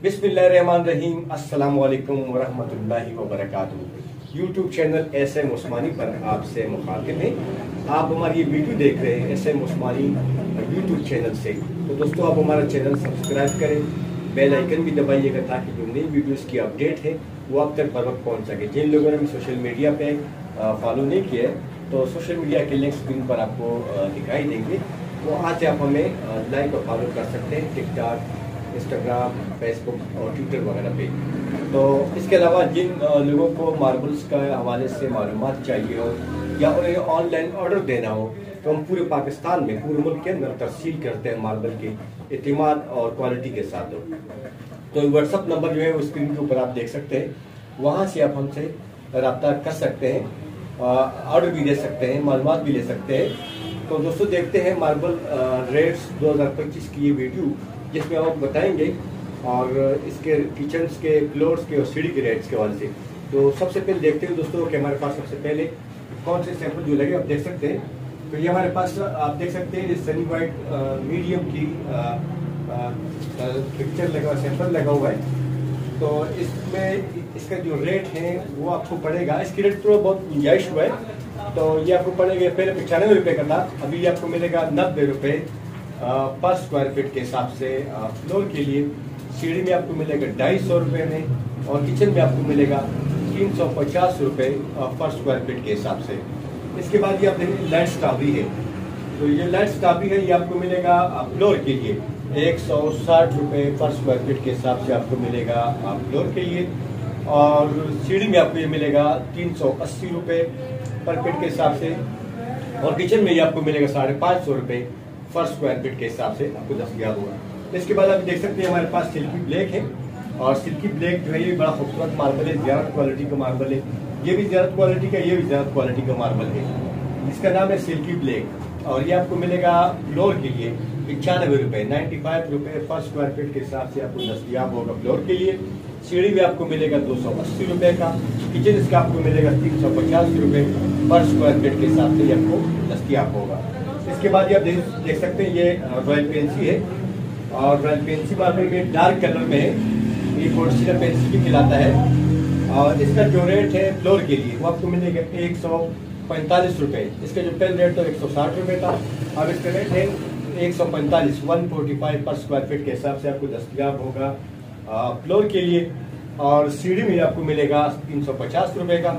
बिस्मिल्लाहिर्रहमानिर्रहीम, अस्सलाम वालेकुम वरहमतुल्लाहि वबरकातुहू। यूट्यूब चैनल एसएम उस्मानी पर आपसे मुखातिब हैं। आप हमारी ये वीडियो देख रहे हैं एसएम उस्मानी यूट्यूब चैनल से। तो दोस्तों, आप हमारा चैनल सब्सक्राइब करें, बेल आइकन भी दबाइएगा ताकि जो नई वीडियोस की अपडेट है वो आप तक बर वक्त पहुँच सके। जिन लोगों ने भी सोशल मीडिया पे फॉलो नहीं किया है तो सोशल मीडिया के लिंक स्क्रीन पर आपको दिखाई देंगे। वो आज आप हमें लाइक और फॉलो कर सकते हैं टिकटॉक, इंस्टाग्राम, फेसबुक और ट्विटर वगैरह पे। तो इसके अलावा जिन लोगों को मार्बल्स का हवाले से मालूमात चाहिए हो या उन्हें ऑनलाइन ऑर्डर देना हो तो हम पूरे पाकिस्तान में, पूरे मुल्क के अंदर तरसील करते हैं मार्बल की एतमाद और क्वालिटी के साथ। तो व्हाट्सअप नंबर जो है वो स्क्रीन के ऊपर आप देख सकते हैं, वहाँ से आप हमसे रब्ता कर सकते हैं, ऑर्डर भी दे सकते हैं, मालूमात भी ले सकते हैं। तो दोस्तों, देखते हैं मार्बल रेट्स 2025 की ये वीडियो जिसमें आप बताएंगे और इसके किचन्स के, फ्लोर्स के और सीढ़ी के रेट्स के हवाले से। तो सबसे पहले देखते हैं दोस्तों कि हमारे पास सबसे पहले कौन से सैंपल जो लगे आप देख सकते हैं। तो ये हमारे पास आप देख सकते हैं सनी वाइट मीडियम की पिक्चर लगा, सैंपल लगा हुआ है। तो इसमें इसका जो रेट है वो आपको पड़ेगा, इसकी रेट थोड़ा बहुत गुंजाइश हुआ है। तो ये आपको पड़ेगा, पहले 95 रुपये का था, अभी ये आपको मिलेगा 90 रुपये पर स्क्वायर फीट के हिसाब से फ्लोर के लिए। सीढ़ी में आपको मिलेगा 250 रुपये में और किचन में आपको मिलेगा 350 रुपये पर स्क्वायर फीट के हिसाब से। इसके बाद ये आप देखेंगे लाइट स्टाबी है। तो ये लाइट स्टाबी है, ये आपको मिलेगा फ्लोर के लिए 160 रुपये पर स्क्वायर फीट के हिसाब से आपको मिलेगा फ्लोर के लिए। और सीढ़ी में आपको ये मिलेगा 380 रुपये पर फीट के हिसाब से और किचन में ये आपको मिलेगा 550 रुपये पर स्क्वायर फीट के हिसाब से आपको दस्तयाब होगा। इसके बाद आप देख सकते हैं हमारे पास सिल्की ब्लैक है और सिल्की ब्लैक जो है ये बड़ा खूबसूरत मार्बल है, ज़्यादा क्वालिटी का मार्बल है। ये भी ज़्यादा क्वालिटी का, ये भी ज़्यादा क्वालिटी का मार्बल है। इसका नाम है सिल्की ब्लैक और ये आपको मिलेगा फ्लोर के लिए 95 रुपये, 95 रुपये पर स्क्वायर फीट के हिसाब से आपको दस्तयाब होगा फ्लोर के लिए। सीढ़ी में आपको मिलेगा 280 रुपये का, किचन इसका आपको मिलेगा 350 रुपये पर स्क्वायर फीट के हिसाब से आपको दस्तयाब होगा। इसके बाद ये आप देख सकते हैं ये रॉयल पेंसी है और रॉयल पेंसी मार्बल में डार्क कलर में है, ये पोर्सिलर पेंसी भी खिलाता है। और इसका जो रेट है फ्लोर के लिए वो आपको मिलेगा 145 रुपये। इसका जो पहले रेट तो 160 रुपये था, अब इसका रेट है 145 पर स्क्वायर फीट के हिसाब से आपको दस्तयाब होगा फ्लोर के लिए। और सीढ़ी में आपको मिलेगा 350 रुपये का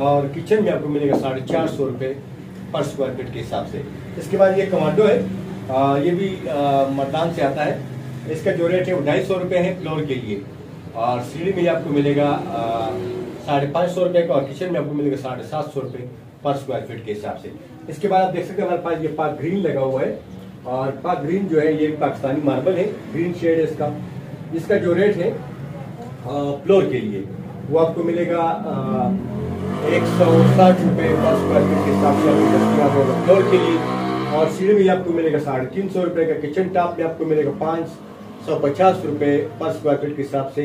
और किचन में आपको मिलेगा 450 रुपये पर स्क्वायर फीट के हिसाब से। इसके बाद ये कमांडो है, ये भी मर्दान से आता है। इसका जो रेट है वो 250 रुपये है फ्लोर के लिए और सीढ़ी में आपको मिलेगा 550 रुपये का और किचन में आपको मिलेगा 750 रुपये पर स्क्वायर फीट के हिसाब से। इसके बाद आप देख सकते हैं हमारे पास ये पाक ग्रीन लगा हुआ है और पाक ग्रीन जो है ये पाकिस्तानी मार्बल है, ग्रीन शेड है इसका। इसका जो रेट है फ्लोर के लिए वो आपको मिलेगा 160 रुपये पर स्क्वायर फीट के हिसाब से आपको दस्तयाब होगा फ्लोर के लिए। और सीढ़ी में आपको मिलेगा 350 रुपये का, किचन टॉप में आपको मिलेगा 550 रुपये पर स्क्वायर फीट के हिसाब से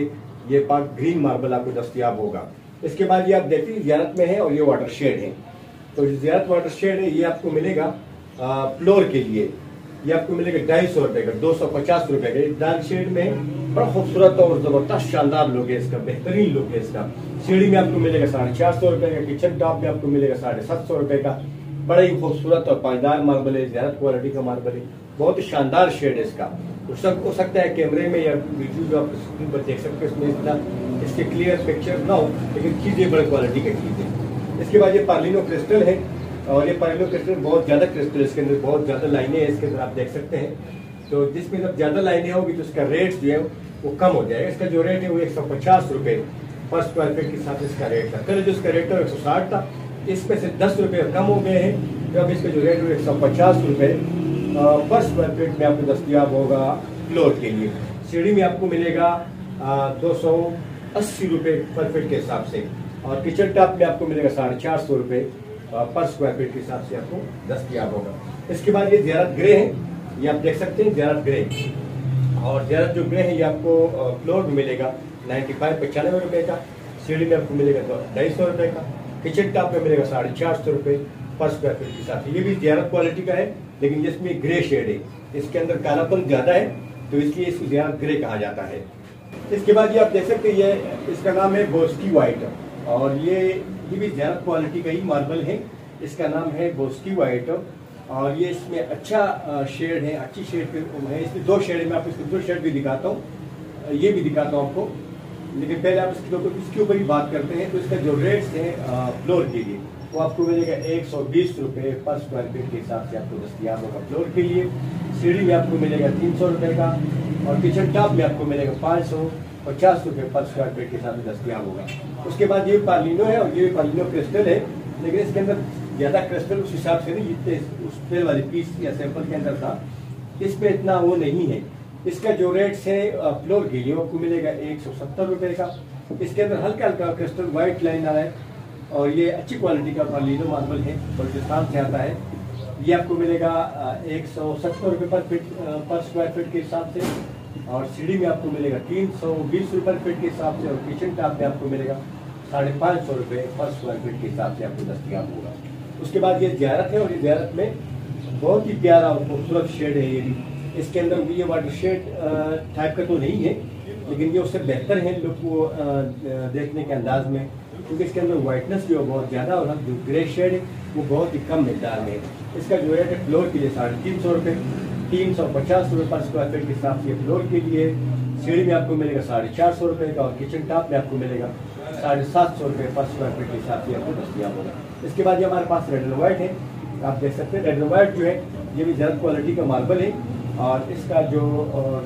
ये पाक ग्रीन मार्बल आपको दस्तयाब होगा। इसके बाद ये आप देखिए ज़ियारत में है और ये वाटर शेड है। तो ज़ियारत वाटर शेड है, ये आपको मिलेगा फ्लोर के लिए, ये आपको मिलेगा 250 रुपये का, 250 रुपये का। डार्क शेड में बड़ा खूबसूरत और ज़बरदस्त शानदार लुक है इसका, बेहतरीन लुक है इसका। सीढ़ी में आपको मिलेगा 450 रुपये का, किचन टॉप में आपको मिलेगा 750 रुपये का। बड़ा ही खूबसूरत और पायदार मार्बल है, ज़्यादा क्वालिटी का मार्बल है, बहुत ही शानदार शेड है इसका। हो सकता है कैमरे में या वीडियो जो आप स्क्रीन पर देख सकते हैं इसमें इतना इसके क्लियर पिक्चर ना हो, लेकिन चीज़ें बड़ी क्वालिटी की चीज़ है। इसके बाद ये पार्लिनो क्रिस्टल है और ये पार्लिनो क्रिस्टल बहुत ज़्यादा क्रिस्टल, इसके अंदर बहुत ज़्यादा लाइनें हैं इसके अंदर आप देख सकते हैं। तो जिसमें जब ज़्यादा लाइनें होगी तो इसका रेट जो है वो कम हो जाएगा। इसका जो रेट है वो 150 रुपये पर स्क्वायर फीट के साथ इसका रेट था। पहले जो इसका रेट था 160 था, इसमें से 10 रुपये कम हो गए हैं। तो अब इसका जो रेट है 150 रुपये पर स्क्वायर फीट में आपको दस्तयाब होगा फ्लोर के लिए। सीढ़ी में आपको मिलेगा 280 रुपये पर फीट के हिसाब से और किचन टॉप में आपको मिलेगा 450 रुपये पर स्क्वायर फीट के हिसाब से आपको दस्तयाब होगा। इसके बाद ये ज़ियारत ग्रे है, ये आप देख सकते हैं ज़ियारत ग्रे और ज़ियारत जो ग्रे है ये आपको फ्लोर में मिलेगा 95 रुपये का, सीढ़ी में आपको मिलेगा 250 रुपये का, किचन टॉप में मिलेगा 450 रुपये पर स्क्वायर फीट के हिसाब से। ये भी ज़ियारत क्वालिटी का है लेकिन जिसमें ग्रे शेड है, इसके अंदर कालापन ज़्यादा है तो इसलिए इसको ज़ियारत ग्रे कहा जाता है। इसके बाद ये आप देख सकते हैं, ये इसका नाम है बोस्की वाइट, और ये भी ज़्यादा क्वालिटी का ही मार्बल है। इसका नाम है बोस्की वाइट, और ये इसमें अच्छा शेड है, अच्छी शेड है। इसमें 2 शेड है, मैं आपको इसके 2 शेड भी दिखाता हूँ, ये भी दिखाता हूँ आपको। लेकिन पहले आप इसके ऊपर ही बात करते हैं। तो इसका जो रेट्स है फ्लोर के लिए, वो आपको मिलेगा 120 रुपये पर स्क्वायर फीट के हिसाब से आपको दस्तियाब होगा फ्लोर के लिए। सीढ़ी में आपको मिलेगा 300 रुपये का, और किचन टॉप में आपको मिलेगा 550 रुपये पर स्क्वायर फीट के हिसाब से दस्तियाब होगा। उसके बाद ये पार्लिनो है, और ये पार्लिनो क्रिस्टल है, लेकिन इसके अंदर ज़्यादा क्रिस्टल उस हिसाब से नहीं जितने उस पहले वाली पीस या सैंपल के अंदर था, इसमें इतना वो नहीं है। इसका जो रेट्स है फ्लोर के लिए आपको मिलेगा 170 रुपये का। इसके अंदर हल्का हल्का क्रिस्टल वाइट लाइन आ रहा है, और ये अच्छी क्वालिटी का पार्लिनो मार्बल है, बलूचिस्तान से आता है। ये आपको मिलेगा 170 रुपये पर स्क्वायर फीट के हिसाब से, और सीढ़ी में आपको मिलेगा 320 रुपये फीट के हिसाब से, और किचन टॉप में आपको मिलेगा 550 रुपये पर स्क्वायर फीट के हिसाब से आपको दस्तियाब होगा। उसके बाद ये ज़ियारत है, और ये ज़ियारत में बहुत ही प्यारा और खूबसूरत शेड है। ये भी इसके अंदर भी ये वाटर शेड टाइप का तो नहीं है, लेकिन ये उससे बेहतर है लुक वो देखने के अंदाज में, क्योंकि इसके अंदर वाइटनेस जो है बहुत ज़्यादा, और जो ग्रे शेड है वो बहुत ही कम मिकदार में है। इसका जो रेट है फ्लोर के लिए 350 रुपये, 350 रुपये पर स्क्वायर फीट के हिसाब से फ्लोर के लिए। सीढ़ी में आपको मिलेगा 450 रुपये का, और किचन टॉप में आपको मिलेगा 750 रुपये पर स्क्वायर फीट के हिसाब से आपको दस्तियाब होगा। इसके बाद ये हमारे पास रेड एंड वाइट है, आप देख सकते हैं। रेड एंड वाइट जो है ये भी ज़्यादा क्वालिटी का मार्बल है, और इसका जो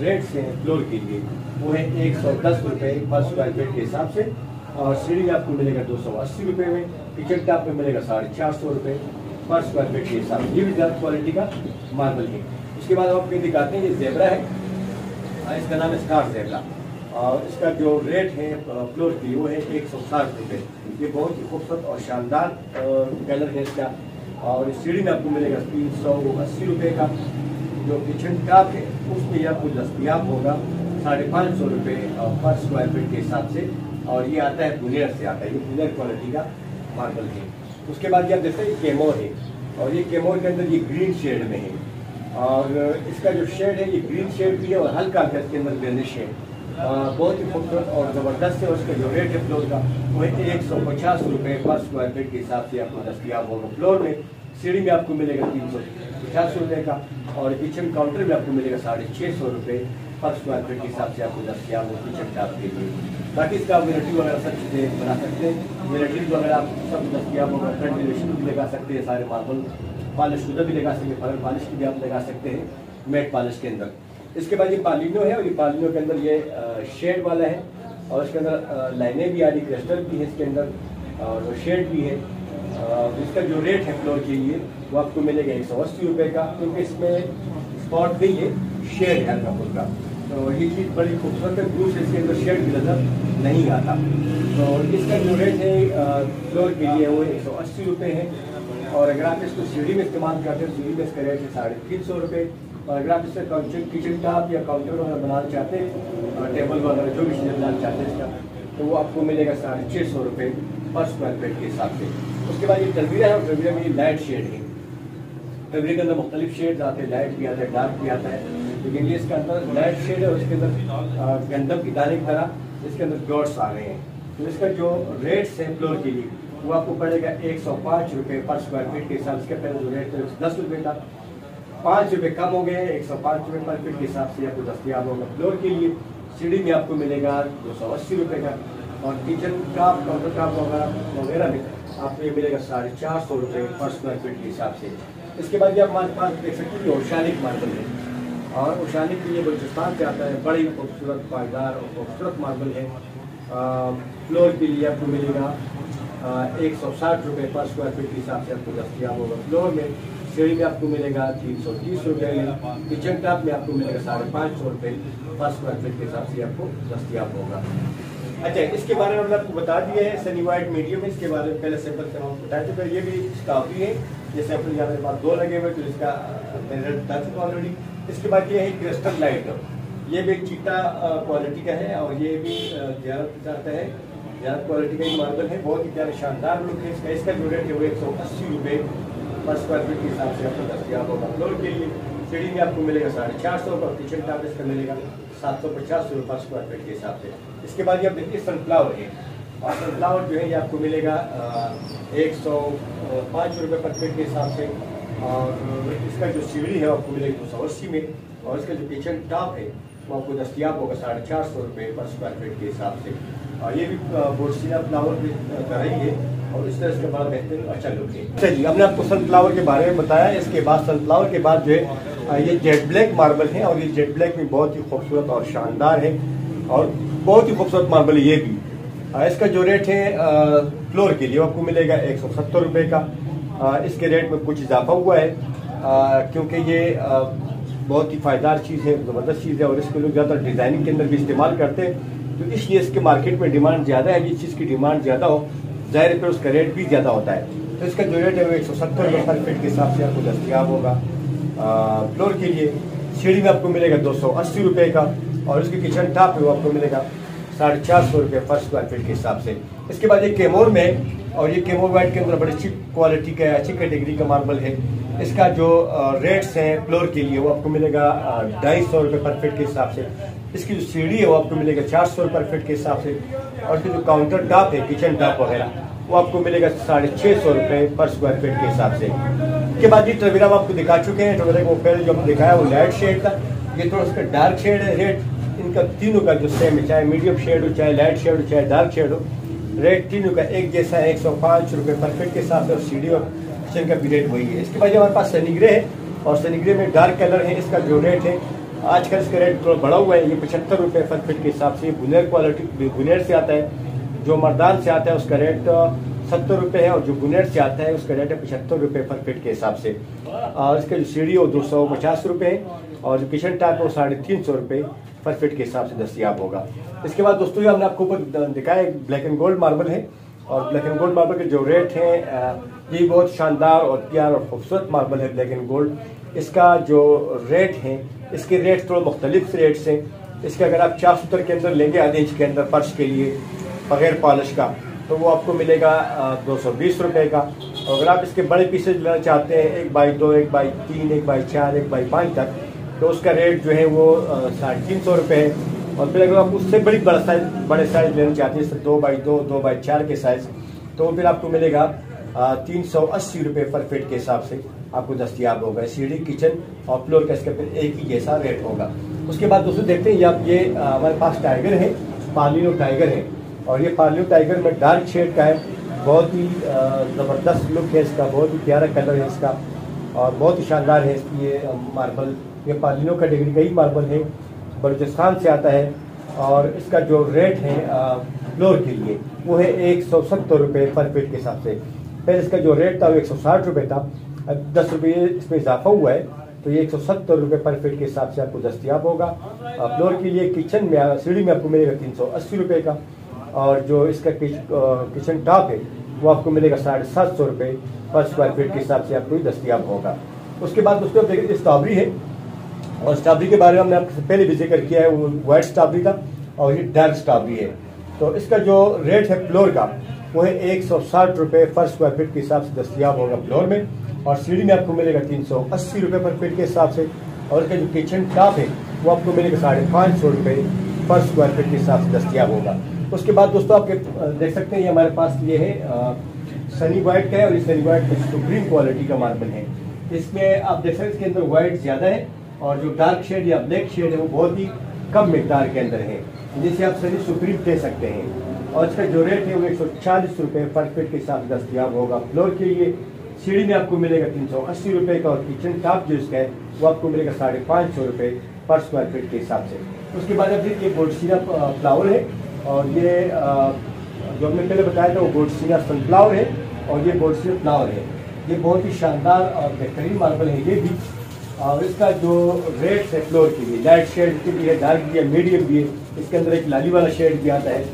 रेट्स हैं फ्लोर के लिए वो है 110 रुपये पर स्क्वायर फीट के हिसाब से, और सीढ़ी में आपको मिलेगा 280 रुपये में, किचन टॉप में मिलेगा 450 रुपये पर स्क्वायर फीट के हिसाब से। ये भी ज़्यादा क्वालिटी का मार्बल है। उसके बाद आप आपको दिखाते हैं, ये जेबरा है, इसका नाम है स्टार जेबरा, और इसका जो रेट है फ्लोर की वो है 160 रुपये। ये बहुत ही खूबसूरत और शानदार कलर है इसका, और सीढ़ी में आपको मिलेगा 380 रुपये का। जो किचन टॉप है उसमें आपको दस्तियाब होगा 550 रुपये पर स्क्वायर फीट के हिसाब से, और ये आता है बुनियर से आता है, ये बुनियर क्वालिटी का मार्बल है। उसके बाद ये आप देखते हैं ये केमोर है, और ये केमोर के अंदर ये ग्रीन शेड में है, और इसका जो शेड है ये ग्रीन शेड भी है, और हल्का हल्का इसके अंदर ग्रीनिश है, बहुत ही खूबसूरत और ज़बरदस्त है। उसका जो रेट है फ्लोर का वो है 150 रुपये पर स्क्वायर फीट के हिसाब से आपको दस्तियाब होगा फ्लोर में। सीढ़ी में आपको मिलेगा 350 रुपये का, और किचन काउंटर में आपको मिलेगा 650 रुपये पर स्क्वायर फीट के हिसाब से आपको दस्तियाब हो किचन टॉप के लिए। बाकी इसका वेराइटी वगैरह सब चीज़ें बना सकते हैं, वेराइटी वगैरह आप सब दस्तियाब होगा। फ्रंट एलिवेशन भी लगा सकते हैं, सारे मार्बल पॉलिश शुदा भी लगा सकते हैं, फरन पॉलिश की भी आप लगा सकते हैं मैट पॉलिश के अंदर। इसके बाद ये पालिनो है, और ये पालिनो के अंदर ये शेड वाला है, और इसके अंदर लाइनें भी आ रही, क्रिस्टल भी है इसके अंदर, और शेड भी है। इसका जो रेट है फ्लोर के लिए वो आपको मिलेगा 180 रुपये का, क्योंकि इसमें स्पॉट नहीं है, शेड है हल्का फुल्का, तो ये चीज़ बड़ी खूबसूरत है। ब्लू से इसके अंदर शेड भी नज़र नहीं आता। तो इसका जो रेट है फ्लोर के लिए वो 180 रुपये है, और अगर आप इसको सीढ़ी में इस्तेमाल करते हैं, सीढ़ी में इसका रेट है 350 रुपये, और अगर आप इसका किचन टॉप या काउंटर वगैरह बनाना चाहते हैं, टेबल वगैरह जो भी चीज़ें बनाना चाहते हैं इसका, तो वो आपको मिलेगा 650 रुपये पर स्क्वायर फीट के हिसाब से। उसके बाद ये तलवीरा है, तलवीरा में ये लाइट शेड है। तलवीरे के अंदर मुख्तलिफ शेड्स आते हैं, लाइट भी आता है, डार्क भी आता है, लेकिन ये इसके अंदर लाइट शेड है, और इसके अंदर गंदम की दाने की तरह इसके अंदर डॉट्स आ रहे हैं। तो इसका जो रेट्स है फ्लोर के लिए वो आपको पड़ेगा 105 रुपये पर स्क्वायर फीट के हिसाब से। पहले जो रेट है 10 रुपये था, 5 रुपये कम हो गए, 105 रुपये पर फीट के हिसाब से आपको दस्तियाब होगा फ्लोर के लिए। सीढ़ी में आपको मिलेगा 280 रुपये का, और किचन टॉप काउंटर टॉप वगैरह में आपको ये मिलेगा 450 रुपये पर स्क्वायर फीट के हिसाब से। इसके बाद ये आप हमारे पास देख सकते हैं ओशानिक मार्बल है, और ओशानिक के लिए बलूचिस्तान से आता है, बड़ी खूबसूरत पायदार और खूबसूरत मार्बल है। फ्लोर के लिए आपको मिलेगा 160 रुपये पर स्क्वायर फीट के हिसाब से आपको दस्तियाब होगा फ्लोर में। सीढ़ी में आपको मिलेगा 330 रुपये में, किचन टॉप में आपको मिलेगा 550 रुपये पर स्क्वायर फीट के हिसाब से आपको दस्तियाब होगा। अच्छा, इसके बारे में हमने आपको बता दिया है सनी वाइट मीडियम में, इसके बारे में पहले सैंपल से हम बता चुके हैं। ये भी स्टॉक ही है, ये सैंपल यहाँ मेरे पास 2 लगे हुए, तो इसका मैंने बता चुका ऑलरेडी। इसके बाद ये है क्रिस्टल लाइट, ये भी चीटा क्वालिटी का है, और ये भी ज़्यादा है, ज़्यादा क्वालिटी का ही मार्बल है, बहुत ही प्यारा शानदार लुक है इसका। इसका जो रेट है वो 180 रुपये पर स्क्वायर फीट के हिसाब से आपको दस्तियाब होगा फ्लोर के लिए। सीढ़ी में आपको मिलेगा 450 का, किचन टॉप इसका मिलेगा 750 रुपये पर स्क्वायर फीट के हिसाब से। इसके बाद ये आप देखिए सनफ्लावर है, और सनफ्लावर जो है ये आपको मिलेगा 105 रुपये पर फीट के हिसाब से। और इसका जो सीढ़ी है आपको मिलेगी 280 में, और इसका जो किचन टॉप है वो आपको दस्तियाब होगा 450 रुपये पर स्क्वायर फीट के हिसाब से। और ये भी बोर्सिना फ्लावर की तरह ही है, और इस तरह इसका बड़ा बेहतरीन अच्छा लुक है। चलिए, हमने आपको सनफ्लावर के बारे में बताया। इसके बाद सनफ्लावर के बाद जो है ये जेट ब्लैक मार्बल है, और ये जेट ब्लैक में बहुत ही खूबसूरत और शानदार है, और बहुत ही खूबसूरत मार्बल है ये भी। इसका जो रेट है फ्लोर के लिए आपको मिलेगा 170 रुपये का। इसके रेट में कुछ इजाफा हुआ है क्योंकि ये बहुत ही फायदार चीज़ है, ज़बरदस्त चीज़ है, और इसको लोग ज़्यादा डिज़ाइनिंग के अंदर भी इस्तेमाल करते हैं, तो इसलिए इसके मार्केट में डिमांड ज़्यादा है। जिस चीज़ की डिमांड ज़्यादा हो, ज़ाहिर है फिर उसका रेट भी ज़्यादा होता है। तो इसका जो रेट है वो 170 रुपये पर फीट के हिसाब से आपको दस्तियाब होगा फ्लोर के लिए। सीढ़ी में आपको मिलेगा 280 रुपये का, और इसकी किचन टॉप है वो आपको मिलेगा 450 रुपये पर स्क्वायर फीट के हिसाब से। इसके बाद ये केमोर में, और ये केमोर वाइट के अंदर बड़ी अच्छी क्वालिटी का, अच्छी कैटेगरी का मार्बल है। इसका जो रेट्स हैं फ्लोर के लिए वो आपको मिलेगा 250 रुपये पर फीट के हिसाब से। इसकी जो सीढ़ी है वो आपको मिलेगा 400 रुपये पर फीट के हिसाब से, और इसकी जो काउंटर टॉप है, किचन टॉप वगैरह, वो आपको मिलेगा 650 रुपये पर स्क्वायर फीट के हिसाब से। इसके बाद ये ट्रवेरा हम आपको दिखा चुके हैं। ट्रवेरा को पहले जो हमने दिखाया वो लाइट शेड था, ये थोड़ा उसका डार्क शेड है। रेट इनका तीनों का जो सेम है, चाहे मीडियम शेड हो, चाहे लाइट शेड हो, चाहे डार्क शेड हो, रेट तीनों का एक जैसा है 105 रुपये पर फीट के हिसाब से, और सीढ़ी और किचन का भी रेट वही है। इसके बाद हमारे पास सनीग्रे है, और सनीग्रे में डार्क कलर है। इसका जो रेट है आजकल इसका रेट थोड़ा बढ़ा हुआ है, ये 75 रुपये पर फीट के हिसाब से। बुनेर क्वालिटी, बुनेर से आता है, जो मर्दान से आता है उसका रेट 70 रुपये है, और जो बुनेर से आता है उसका रेट है 75 रुपये पर फीट के हिसाब से। और इसका जो सीढ़ी है वो 250 रुपये है, और जो किचन टॉप है वो 350 रुपये पर फीट के हिसाब से दस्तियाब होगा। इसके बाद दोस्तों ये हमने आपको ऊपर दिखाया ब्लैक एंड गोल्ड मार्बल है, और ब्लैक एंड गोल्ड मार्बल के जो रेट हैं ये बहुत शानदार और प्यार और खूबसूरत मार्बल है ब्लैक एंड गोल्ड। इसका जो रेट है, इसके रेट थोड़ा मुख्तलिफ रेट्स हैं। इसके अगर आप 4 सूत्र के अंदर लेंगे, आधे इंच के अंदर फर्श के लिए बगैर पॉलिश का, तो वो आपको मिलेगा 220 रुपये का। और अगर आप इसके बड़े पीसेज लेना चाहते हैं 1x2, 1x3, 1x4, 1x5 तक, तो उसका रेट जो है वो 350 रुपये है। और फिर अगर आप उससे बड़े साइज लेना चाहते हैं, जैसे 2x2, 2x4 के साइज, तो फिर आपको मिलेगा 380 रुपये पर फीट के हिसाब से आपको दस्तियाब होगा। सीढ़ी, किचन और फ्लोर का इसका फिर एक ही जैसा रेट होगा। उसके बाद दोस्तों देखते हैं ये हमारे पास टाइगर है, पार्लिनो टाइगर है, और ये पार्लिनो टाइगर में डार्क शेड का है। बहुत ही ज़बरदस्त लुक है इसका, बहुत ही प्यारा कलर है इसका, और बहुत ही शानदार है इसकी ये मार्बल। ये पार्लिनो कैटेगरी का ही मार्बल है, बलूचिस्तान से आता है, और इसका जो रेट है फ्लोर के लिए वो है 170 रुपये पर फीट के हिसाब से। पहले इसका जो रेट था वो 160 रुपये था, अब 10 रुपये इसमें इजाफा हुआ है, तो ये 170 रुपये पर फीट के हिसाब से आपको दस्तियाब होगा। फ्लोर के लिए किचन में, सीढ़ी में आपको मिलेगा 380 रुपये का, और जो इसका किचन टॉप है वो आपको मिलेगा 750 रुपये पर स्क्वायर फीट के हिसाब से आपको दस्तियाब होगा। उसके बाद दोस्तों देखिए स्ट्रॉबेरी है, और स्ट्रॉबेरी के बारे में हमने आपसे पहले भी जिक्र किया है, वो वाइट स्ट्रॉबेरी था, और ये डार्क स्ट्रॉबेरी है। तो इसका जो रेट है फ्लोर का वो है 160 रुपये पर स्क्वायर फीट के हिसाब से दस्तियाब होगा फ्लोर में, और सीढ़ी में आपको मिलेगा 380 रुपये पर फीट के हिसाब से, और इसका जो किचन टॉप है वो आपको मिलेगा 550 रुपये पर स्क्वायर फीट के हिसाब से दस्तियाब होगा। उसके बाद दोस्तों आपके देख सकते हैं ये हमारे पास ये है सनी वाइट का है, और इस सनी वाइट में सुप्रीम क्वालिटी का मार्बल है। इसमें आप देख सकते हैं इसके अंदर वाइट ज़्यादा है, और जो डार्क शेड या ब्लैक शेड है वो बहुत ही कम मिकदार के अंदर है, जिसे आप सनी सुप्रीम कह सकते हैं। और इसका जो रेट है वो 140 रुपये पर फीट के हिसाब से दस्तियाब होगा फ्लोर के लिए। सीढ़ी में आपको मिलेगा 380 रुपये का, और किचन टॉप जो इसका है वो आपको मिलेगा 550 रुपये पर स्क्वायर फीट के हिसाब से। उसके बाद अब ये बोर्सिना फ्लावर है, और ये जो हमने पहले बताया था वो बोर्सिना सनफ्लावर है, और ये बोर्सिना फ्लावर है। ये बहुत ही शानदार और बेहतरीन मार्बल है ये भी। और इसका जो रेट है फ्लोर के लिए, लाइट शेड की भी है, डार्क भी है, मीडियम भी है, इसके अंदर एक लाली वाला शेड भी आता है,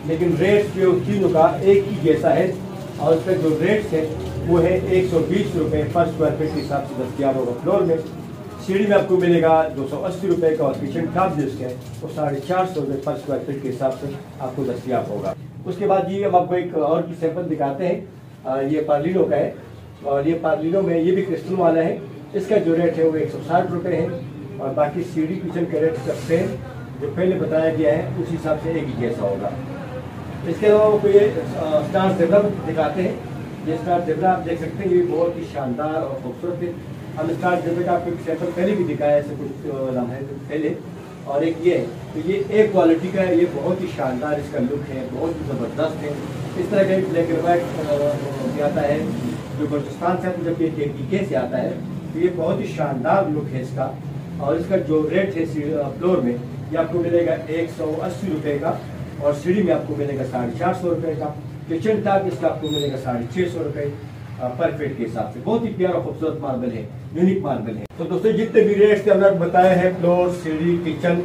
लेकिन रेट जो तीनों का एक ही जैसा है। और इसका जो रेट है वो है 120 रुपये पर स्क्वायर फीट के हिसाब से दस्तियाब होगा फ्लोर में। सीढ़ी में आपको मिलेगा 280 रुपये का, और किचन टॉप जो इसका है वो 450 रुपये पर स्क्वायर फीट के हिसाब से आपको दस्तियाब होगा। उसके बाद ये हम आपको एक और भी सैंपल दिखाते हैं, ये पार्लिनो का है, और ये पार्लिनो में ये भी क्रिस्टल वाला है, इसका जो रेट है वो 160 रुपये है। और बाकी सीढ़ी किचन का रेट सब सेम जो पहले बताया गया है उस हिसाब से एक ही जैसा होगा। इसके अलावा वो ये स्टार ज़ेब्रा दिखाते हैं। ये स्टार ज़ेब्रा आप देख सकते हैं, ये बहुत ही शानदार और खूबसूरत है। हम स्टार ज़ेब्रा का आपको एक सैंपल पहले भी दिखाया ऐसे कुछ लम्हे पहले। और एक ये है, तो ये एक क्वालिटी का है, ये बहुत ही शानदार इसका लुक है, बहुत ही ज़बरदस्त है। इस तरह का एक ब्लैक एंड वाइट आता है जो बलूचिस्तान से जब ये के से आता है, तो ये बहुत ही शानदार लुक है इसका। और इसका जो रेट है फ्लोर में ये आपको मिलेगा 180 रुपये का, और सीढ़ी में आपको मिलेगा 450 रुपये का। किचन टॉप इसका आपको मिलेगा 650 रुपये पर फीट के हिसाब से। बहुत ही प्यारा खूबसूरत मार्बल है, यूनिक मार्बल है। तो दोस्तों जितने भी रेट्स के अंदर बताए हैं, फ्लोर, सीढ़ी, किचन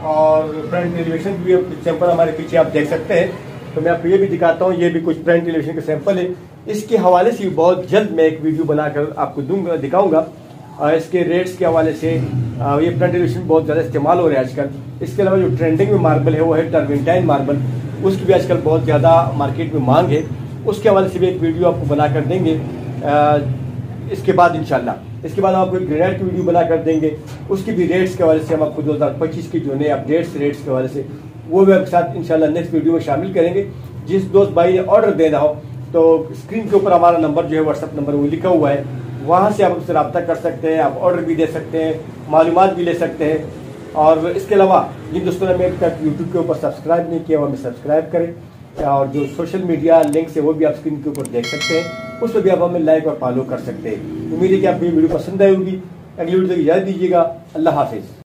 और फ्रंट एलिवेशन भी सैंपल हमारे पीछे आप देख सकते हैं। तो मैं आपको ये भी दिखाता हूँ, ये भी कुछ फ्रंट एलिवेशन के सैंपल है। इसके हवाले से बहुत जल्द मैं एक वीडियो बनाकर आपको दूंगा, दिखाऊंगा। इसके रेट्स के हवाले से ये फ्रंट एलिवेशन बहुत ज़्यादा इस्तेमाल हो रहा है आजकल। इसके अलावा जो ट्रेंडिंग में मार्बल है वो है टर्पेंटाइन मार्बल, उसकी भी आजकल बहुत ज़्यादा मार्केट में मांग है। उसके हवाले से भी एक वीडियो आपको बना कर देंगे इसके बाद इंशाल्लाह। इसके बाद आपको एक ग्रेनाइट की वीडियो बना कर देंगे, उसकी भी रेट्स के हवाले से हम आपको 2025 की जो नए अपडेट्स रेट्स के हवाले से वो भी आपके साथ इंशाल्लाह नेक्स्ट वीडियो में शामिल करेंगे। जिस दोस्त भाई ने ऑर्डर देना हो तो स्क्रीन के ऊपर हमारा नंबर जो है व्हाट्सअप नंबर वो लिखा हुआ है, वहाँ से आप हमसे रब्ता कर सकते हैं, आप ऑर्डर भी दे सकते हैं, मालूमात भी ले सकते हैं। और इसके अलावा जिन दोस्तों ने अभी तक यूट्यूब के ऊपर सब्सक्राइब नहीं किया वो हमें सब्सक्राइब करें, और जो सोशल मीडिया लिंक्स है वो भी आप स्क्रीन के ऊपर देख सकते हैं, उस पर भी आप हमें लाइक और फॉलो कर सकते हैं। उम्मीद है कि आपको ये वीडियो पसंद आई होगी। अगली वीडियो तक इजाज़त दीजिएगा। अल्लाह हाफिज़।